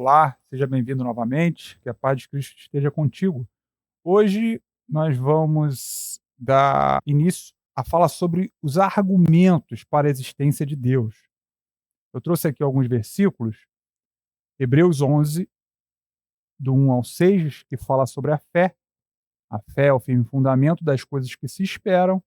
Olá, seja bem-vindo novamente, que a paz de Cristo esteja contigo. Hoje nós vamos dar início a falar sobre os argumentos para a existência de Deus. Eu trouxe aqui alguns versículos, Hebreus 11, do 1 ao 6, que fala sobre a fé. A fé é o firme fundamento das coisas que se esperam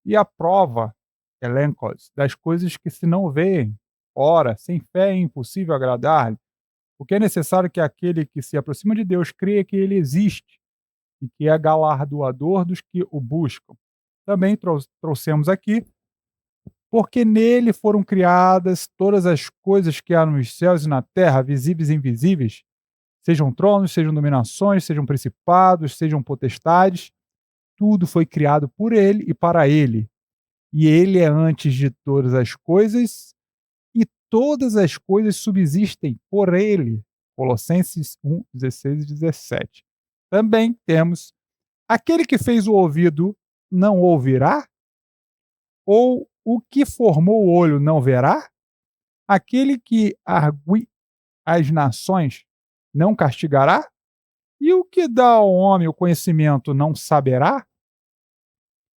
e a prova, elencos, das coisas que se não veem. Ora, sem fé é impossível agradar-lhe. Porque é necessário que aquele que se aproxima de Deus creia que ele existe e que é galardoador dos que o buscam. Também trouxemos aqui, porque nele foram criadas todas as coisas que há nos céus e na terra, visíveis e invisíveis, sejam tronos, sejam dominações, sejam principados, sejam potestades, tudo foi criado por ele e para ele. E ele é antes de todas as coisas, e todas as coisas subsistem por ele. Colossenses 1, 16 e 17. Também temos: aquele que fez o ouvido não ouvirá? Ou o que formou o olho não verá? Aquele que argue as nações não castigará? E o que dá ao homem o conhecimento não saberá?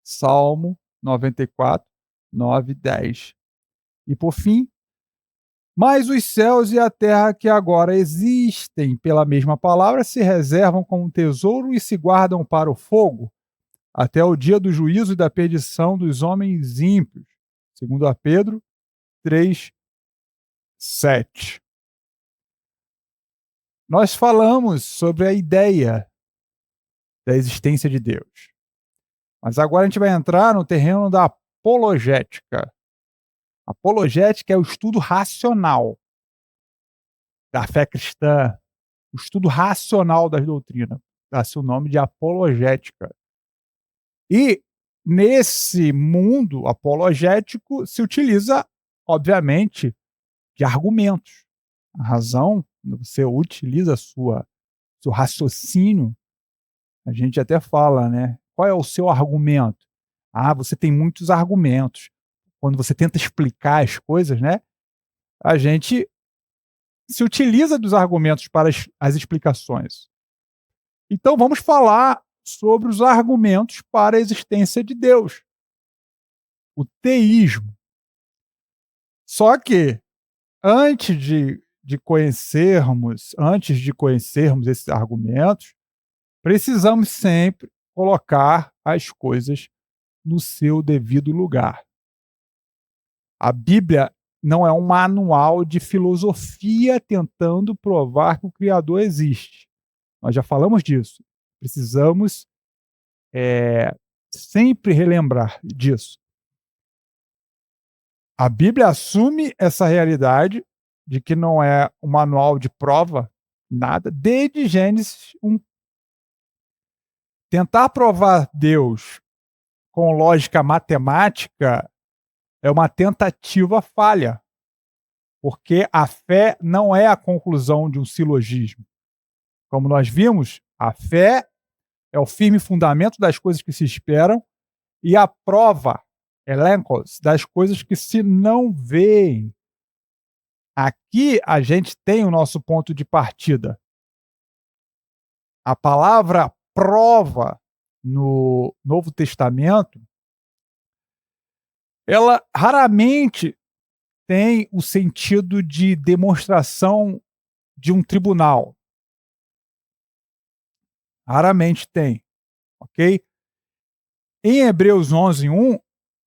Salmo 94, 9 e 10. E por fim, mas os céus e a terra que agora existem pela mesma palavra se reservam como tesouro e se guardam para o fogo, até o dia do juízo e da perdição dos homens ímpios. Segundo a Pedro 3, 7. Nós falamos sobre a ideia da existência de Deus. Mas agora a gente vai entrar no terreno da apologética. Apologética é o estudo racional da fé cristã, o estudo racional das doutrinas. Dá-se o nome de apologética. E nesse mundo apologético se utiliza, obviamente, de argumentos. A razão, quando você utiliza seu raciocínio, a gente até fala, né? Qual é o seu argumento? Ah, você tem muitos argumentos. Quando você tenta explicar as coisas, né? A gente se utiliza dos argumentos para as explicações. Então vamos falar sobre os argumentos para a existência de Deus. O teísmo. Só que antes de conhecermos esses argumentos, precisamos sempre colocar as coisas no seu devido lugar. A Bíblia não é um manual de filosofia tentando provar que o Criador existe. Nós já falamos disso. Precisamos sempre relembrar disso. A Bíblia assume essa realidade de que não é um manual de prova, nada, desde Gênesis 1. Tentar provar Deus com lógica matemática é uma tentativa falha, porque a fé não é a conclusão de um silogismo. Como nós vimos, a fé é o firme fundamento das coisas que se esperam e a prova, elencos, das coisas que se não veem. Aqui a gente tem o nosso ponto de partida. A palavra prova no Novo Testamento, ela raramente tem o sentido de demonstração de um tribunal. Raramente tem, ok? Em Hebreus 11, 1,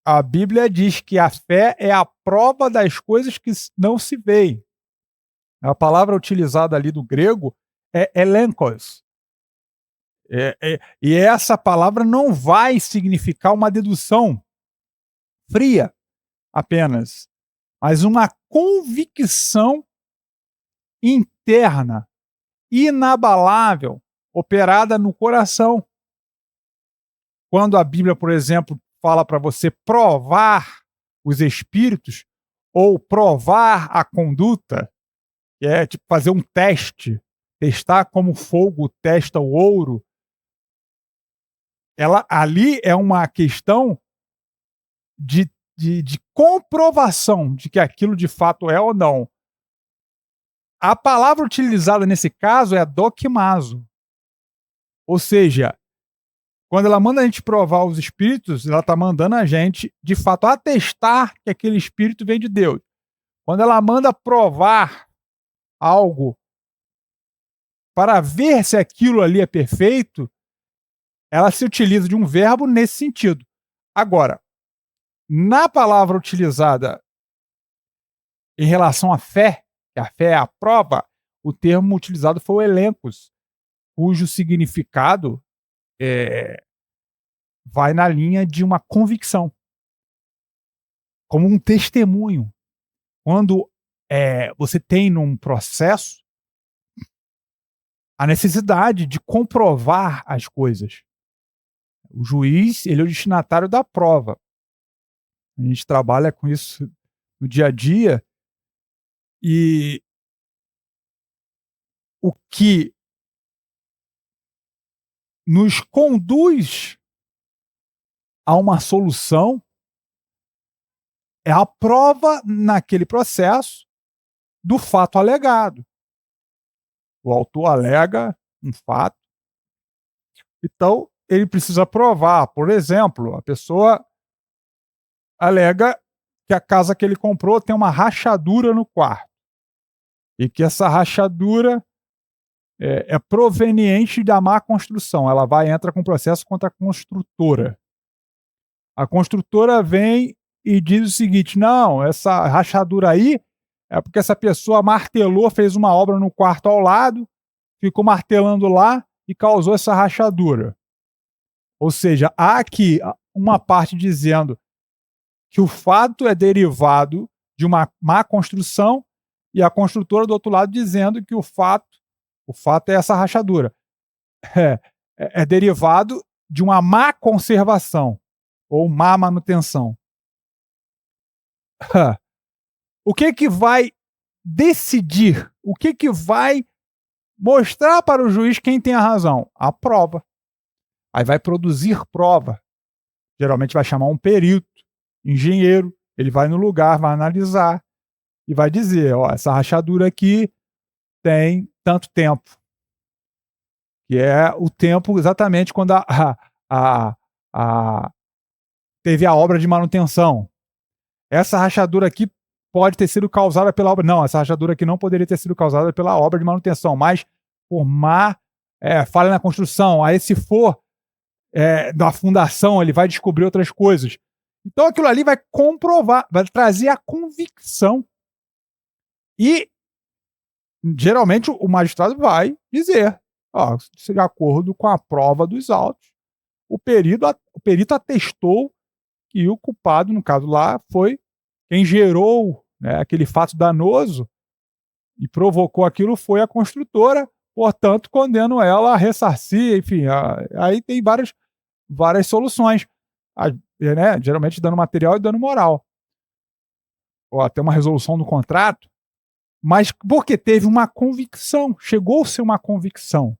a Bíblia diz que a fé é a prova das coisas que não se veem. A palavra utilizada ali do grego é elenkos. E essa palavra não vai significar uma dedução fria apenas, mas uma convicção interna, inabalável, operada no coração. Quando a Bíblia, por exemplo, fala para você provar os espíritos ou provar a conduta, que é tipo fazer um teste, testar como o fogo testa o ouro, ela ali é uma questão de comprovação de que aquilo de fato é ou não. A palavra utilizada nesse caso é dokimazo. Ou seja, quando ela manda a gente provar os espíritos, ela está mandando a gente, de fato, atestar que aquele espírito vem de Deus. Quando ela manda provar algo para ver se aquilo ali é perfeito, ela se utiliza de um verbo nesse sentido. Agora, na palavra utilizada em relação à fé, que a fé é a prova, o termo utilizado foi o elencos, cujo significado vai na linha de uma convicção, como um testemunho. Quando você tem num processo a necessidade de comprovar as coisas. O juiz, ele é o destinatário da prova. A gente trabalha com isso no dia a dia e o que nos conduz a uma solução é a prova naquele processo do fato alegado. O autor alega um fato, então ele precisa provar. Por exemplo, a pessoa alega que a casa que ele comprou tem uma rachadura no quarto e que essa rachadura é proveniente da má construção. Ela entra com processo contra a construtora. A construtora vem e diz o seguinte: não, essa rachadura aí é porque essa pessoa martelou, fez uma obra no quarto ao lado, ficou martelando lá e causou essa rachadura. Ou seja, há aqui uma parte dizendo que o fato é derivado de uma má construção e a construtora do outro lado dizendo que o fato é essa rachadura. É derivado de uma má conservação ou má manutenção. O que vai decidir? O que vai mostrar para o juiz quem tem a razão? A prova. Aí vai produzir prova. Geralmente vai chamar um perito, engenheiro, ele vai no lugar, vai analisar e vai dizer, ó, essa rachadura aqui tem tanto tempo. Que é o tempo exatamente quando teve a obra de manutenção. Essa rachadura aqui pode ter sido causada pela obra. Não, essa rachadura aqui não poderia ter sido causada pela obra de manutenção, mas por má falha na construção. Aí, se for da fundação, ele vai descobrir outras coisas. Então, aquilo ali vai comprovar, vai trazer a convicção. E, geralmente, o magistrado vai dizer, ó, de acordo com a prova dos autos, o perito atestou que o culpado, no caso lá, foi quem gerou, né, aquele fato danoso e provocou aquilo foi a construtora, portanto, condeno ela a ressarcir, enfim, aí tem várias soluções, né, geralmente dano material e dano moral, ou até uma resolução do contrato, mas porque teve uma convicção, chegou-se a uma convicção.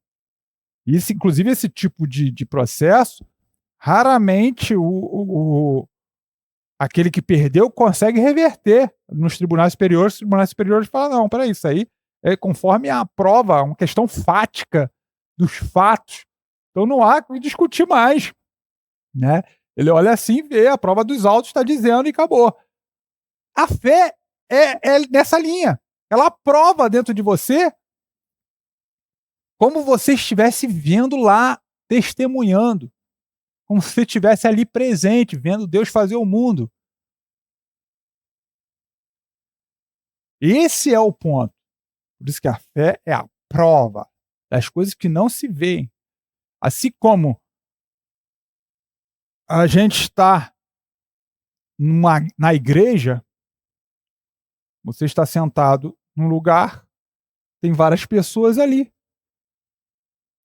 Isso, inclusive, esse tipo de processo, raramente aquele que perdeu consegue reverter nos tribunais superiores. Os tribunais superiores falam, não, peraí, isso aí é conforme a prova, uma questão fática dos fatos. Então não há que discutir mais. Né? Ele olha assim, vê, a prova dos autos está dizendo e acabou. A fé é nessa linha. Ela prova dentro de você como você estivesse vendo lá, testemunhando. Como se você estivesse ali presente, vendo Deus fazer o mundo. Esse é o ponto. Por isso que a fé é a prova das coisas que não se veem. Assim como a gente está na igreja, você está sentado num lugar, tem várias pessoas ali.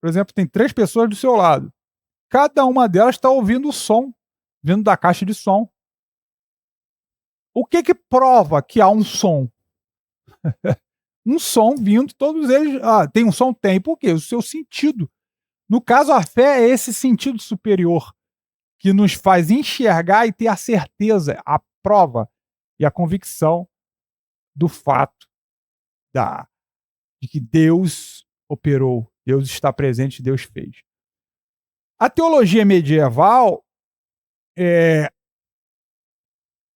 Por exemplo, tem 3 pessoas do seu lado. Cada uma delas está ouvindo o som, vindo da caixa de som. O que prova que há um som? Um som vindo, todos eles... tem um som? Tem, por quê? O seu sentido. No caso, a fé é esse sentido superior que nos faz enxergar e ter a certeza, a prova e a convicção do fato, de que Deus operou, Deus está presente, Deus fez. A teologia medieval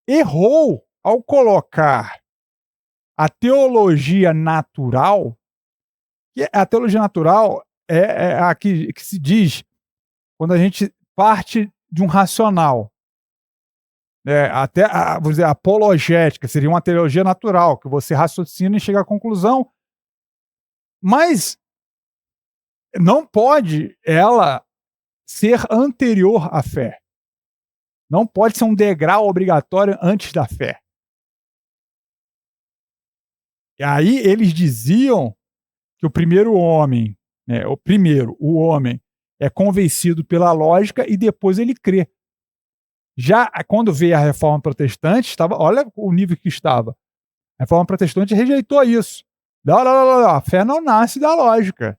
errou ao colocar a teologia natural, que a teologia natural é a que se diz quando a gente parte de um racional. Até, vamos dizer, a apologética seria uma teologia natural, que você raciocina e chega à conclusão, mas não pode ela ser anterior à fé. Não pode ser um degrau obrigatório antes da fé. E aí eles diziam que o primeiro homem, o homem é convencido pela lógica e depois ele crê. Já quando veio a Reforma Protestante, olha o nível que estava. A Reforma Protestante rejeitou isso. Não, a fé não nasce da lógica.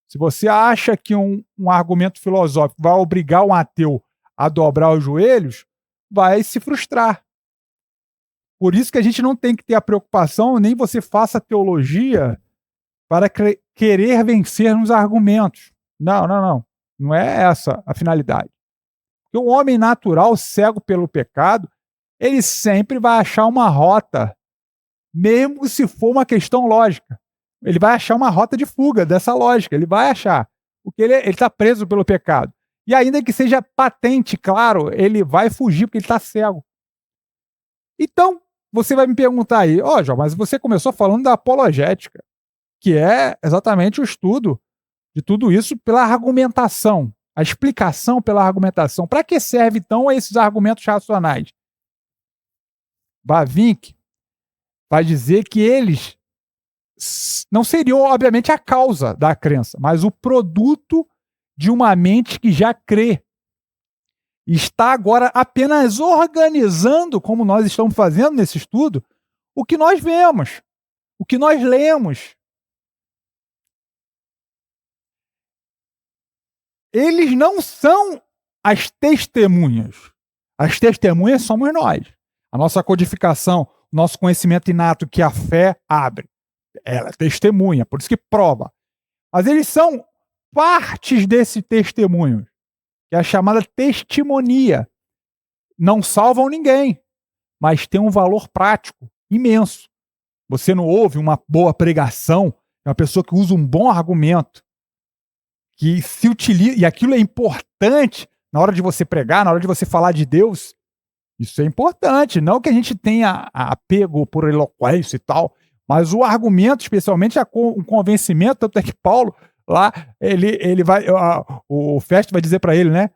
Se você acha que um argumento filosófico vai obrigar um ateu a dobrar os joelhos, vai se frustrar. Por isso que a gente não tem que ter a preocupação, nem você faça teologia para querer vencer nos argumentos. Não. Não é essa a finalidade. Porque o homem natural, cego pelo pecado, ele sempre vai achar uma rota, mesmo se for uma questão lógica. Ele vai achar uma rota de fuga dessa lógica, ele vai achar. Porque ele está preso pelo pecado. E ainda que seja patente, claro, ele vai fugir porque ele está cego. Então, você vai me perguntar aí, João, mas você começou falando da apologética, que é exatamente o estudo de tudo isso pela argumentação, a explicação pela argumentação. Para que serve, então, esses argumentos racionais? Bavinck vai dizer que eles não seriam, obviamente, a causa da crença, mas o produto de uma mente que já crê. Está agora apenas organizando, como nós estamos fazendo nesse estudo, o que nós vemos, o que nós lemos. Eles não são as testemunhas. As testemunhas somos nós. A nossa codificação, o nosso conhecimento inato que a fé abre. Ela é testemunha, por isso que prova. Mas eles são partes desse testemunho, que é a chamada testimonia. Não salvam ninguém, mas tem um valor prático imenso. Você não ouve uma boa pregação, é uma pessoa que usa um bom argumento, que se utiliza, e aquilo é importante na hora de você pregar, na hora de você falar de Deus. Isso é importante, não que a gente tenha apego por eloquência e tal, mas o argumento, especialmente um convencimento, tanto é que Paulo lá, ele vai, o Festo vai dizer para ele, né?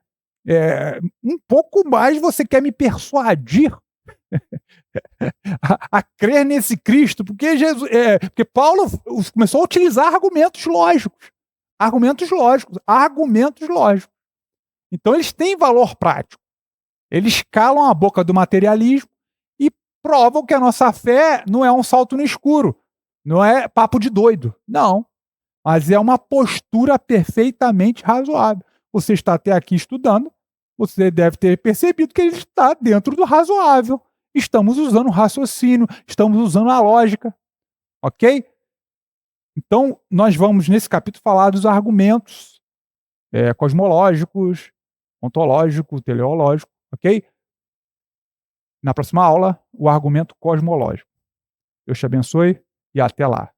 Um pouco mais você quer me persuadir a crer nesse Cristo, porque porque Paulo começou a utilizar argumentos lógicos. Então eles têm valor prático. Eles calam a boca do materialismo e provam que a nossa fé não é um salto no escuro, não é papo de doido, não. Mas é uma postura perfeitamente razoável. Você está até aqui estudando, você deve ter percebido que ele está dentro do razoável. Estamos usando o raciocínio, estamos usando a lógica, ok? Então, nós vamos, nesse capítulo, falar dos argumentos cosmológicos, ontológico, teleológico, ok? Na próxima aula, o argumento cosmológico. Deus te abençoe e até lá.